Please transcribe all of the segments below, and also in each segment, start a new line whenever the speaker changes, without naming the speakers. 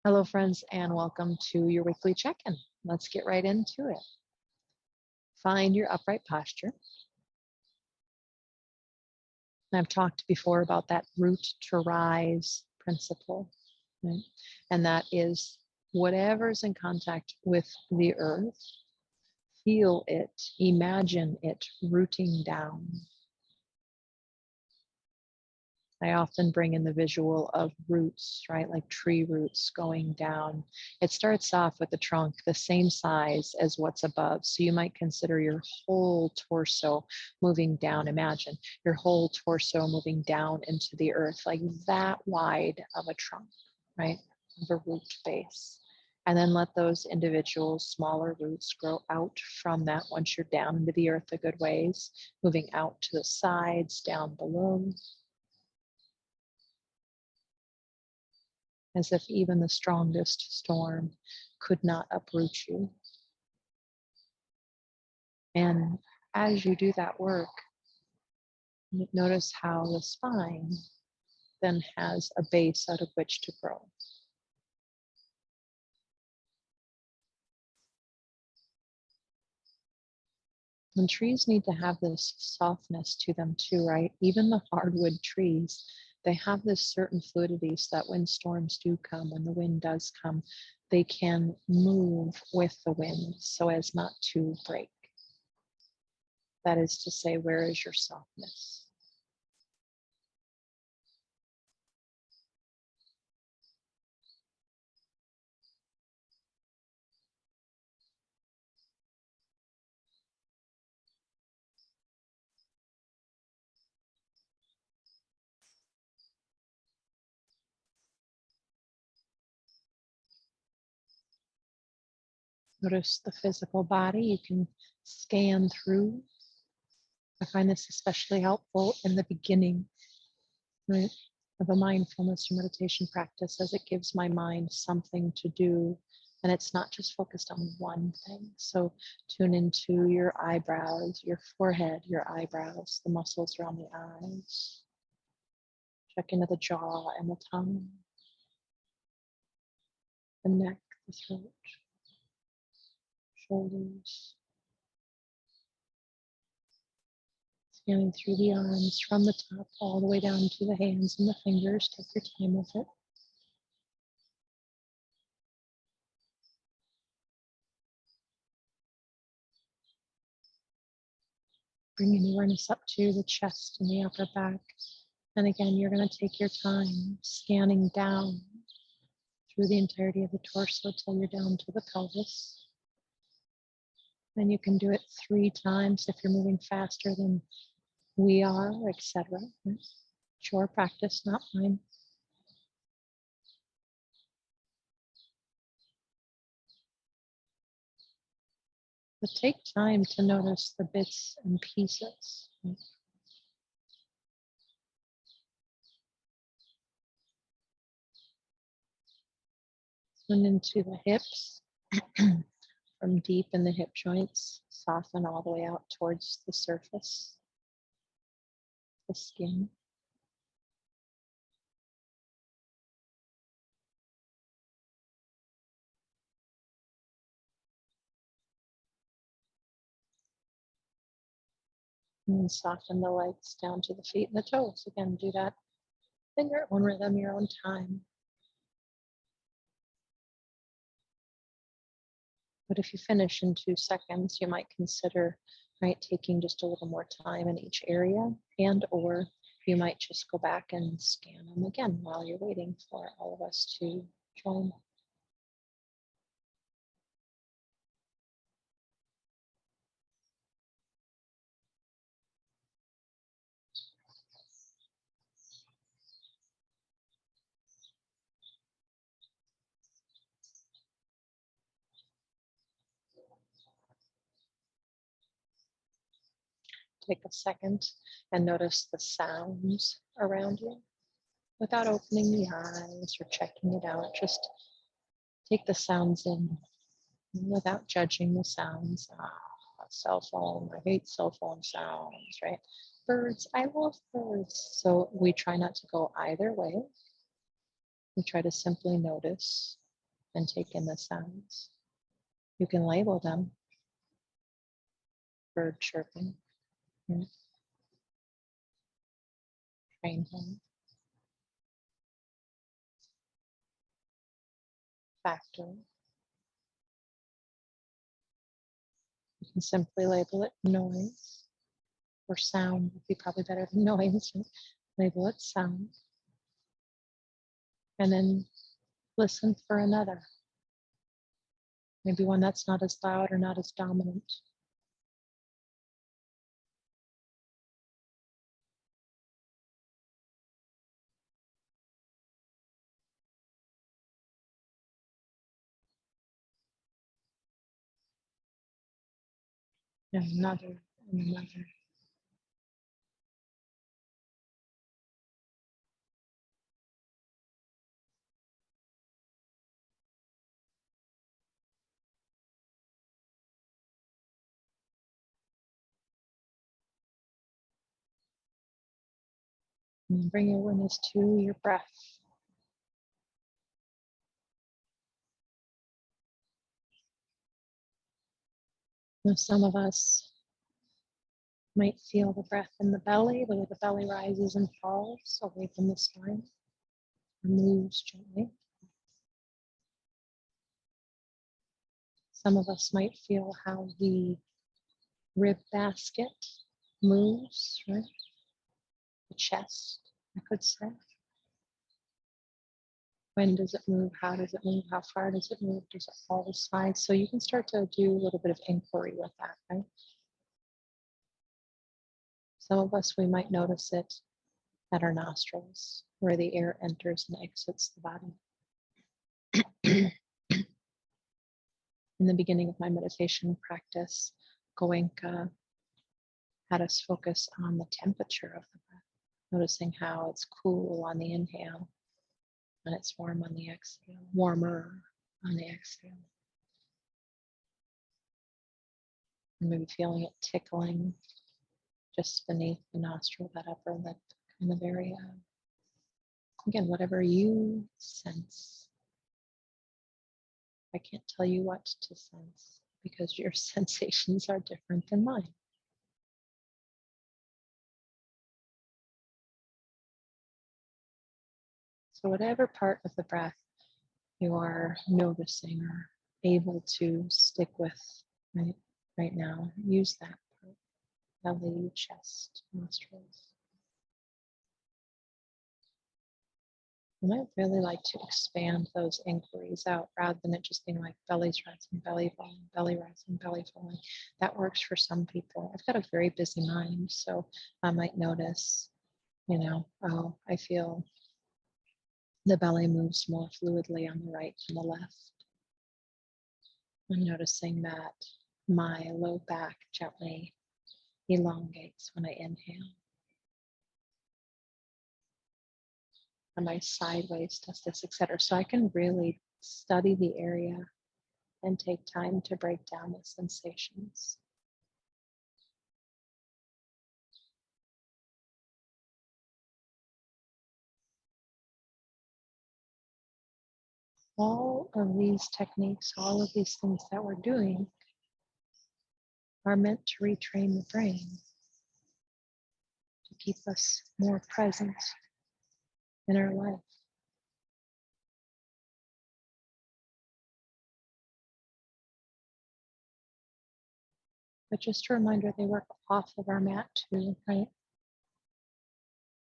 Hello, friends, and welcome to your weekly check-in. Let's get right into it. Find your upright posture. I've talked before about that root to rise principle, right? And that is whatever's in contact with the earth, feel it, imagine it rooting down. I often bring in the visual of roots, right? Like tree roots going down. It starts off with the trunk the same size as what's above. So you might consider your whole torso moving down. Imagine your whole torso moving down into the earth, like that wide of a trunk, right? The root base. And then let those individual smaller roots grow out from that once you're down into the earth a good ways, moving out to the sides, down below. As if even the strongest storm could not uproot you. And as you do that work, notice how the spine then has a base out of which to grow. And trees need to have this softness to them too, right? Even the hardwood trees, they have this certain fluidity so that when storms do come, when the wind does come, they can move with the wind so as not to break. That is to say, where is your softness? Notice the physical body. You can scan through. I find this especially helpful in the beginning, right, of a mindfulness or meditation practice, as it gives my mind something to do. And it's not just focused on one thing. So tune into your eyebrows, your forehead, your eyebrows, the muscles around the eyes. Check into the jaw and the tongue, the neck, the throat, shoulders. Scanning through the arms from the top all the way down to the hands and the fingers. Take your time with it. Bringing awareness up to the chest and the upper back. And again, you're going to take your time scanning down through the entirety of the torso till you're down to the pelvis. And you can do it 3 times if you're moving faster than we are, etc. It's your practice, not mine. But take time to notice the bits and pieces. And into the hips, from deep in the hip joints, soften all the way out towards the surface, the skin. And then soften the legs down to the feet and the toes. Again, do that in your own rhythm, your own time. But if you finish in 2 seconds, you might consider, right, taking just a little more time in each area, and or you might just go back and scan them again while you're waiting for all of us to join. Take a second and notice the sounds around you without opening the eyes or checking it out. Just take the sounds in without judging the sounds. Cell phone, I hate cell phone sounds, right? Birds, I love birds. So we try not to go either way. We try to simply notice and take in the sounds. You can label them: bird chirping, train horn, factory. You can simply label it noise, or sound would be probably better than noise. Label it sound. And then listen for another. Maybe one that's not as loud or not as dominant. And another, and another. And bring your awareness to your breath. Now, some of us might feel the breath in the belly, the way the belly rises and falls away from the spine, or moves gently. Some of us might feel how the rib basket moves, right? The chest, I could say. When does it move? How does it move? How far does it move? Does it fall slide? So you can start to do a little bit of inquiry with that, right? Some of us, we might notice it at our nostrils, where the air enters and exits the body. In the beginning of my meditation practice, Goenka had us focus on the temperature of the breath, noticing how it's cool on the inhale and it's warm on the exhale, warmer on the exhale. And maybe feeling it tickling just beneath the nostril, that upper lip kind of area. Again, whatever you sense. I can't tell you what to sense because your sensations are different than mine. So whatever part of the breath you are noticing or able to stick with right now, use that part. Belly, chest, nostrils. And I really like to expand those inquiries out rather than it just being like belly's rising, belly falling, belly rising, belly falling. That works for some people. I've got a very busy mind, so I might notice, oh, I feel the belly moves more fluidly on the right than the left. I'm noticing that my low back gently elongates when I inhale. And my sideways does this, etc. So I can really study the area and take time to break down the sensations. All of these techniques, all of these things that we're doing are meant to retrain the brain, to keep us more present in our life. But just a reminder, they work off of our mat too, right?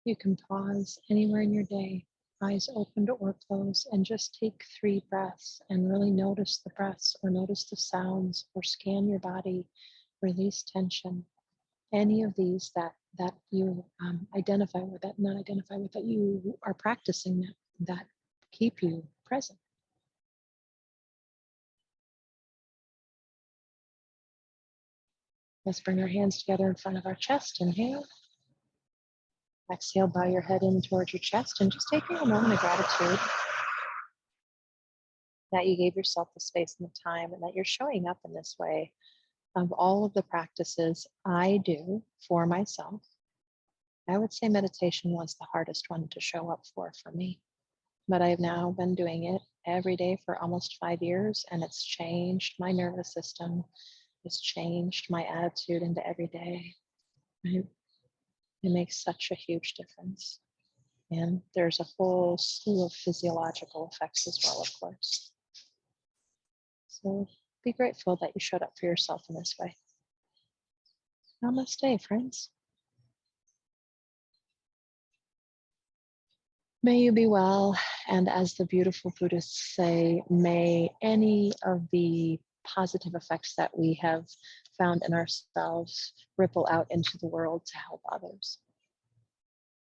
You can pause anywhere in your day, eyes opened or closed, and just take 3 breaths and really notice the breaths or notice the sounds or scan your body, release tension. Any of these that you identify with, that not identify with, that you are practicing, that keep you present. Let's bring our hands together in front of our chest. Inhale. Exhale, bow your head in towards your chest and just taking a moment of gratitude that you gave yourself the space and the time and that you're showing up in this way. Of all of the practices I do for myself, I would say meditation was the hardest one to show up for me. But I've now been doing it every day for almost 5 years, and it's changed my nervous system. It's changed my attitude into every day. Right? It makes such a huge difference. And there's a whole slew of physiological effects as well, of course. So be grateful that you showed up for yourself in this way. Namaste, friends. May you be well, and as the beautiful Buddhists say, may any of the positive effects that we have found in ourselves ripple out into the world to help others.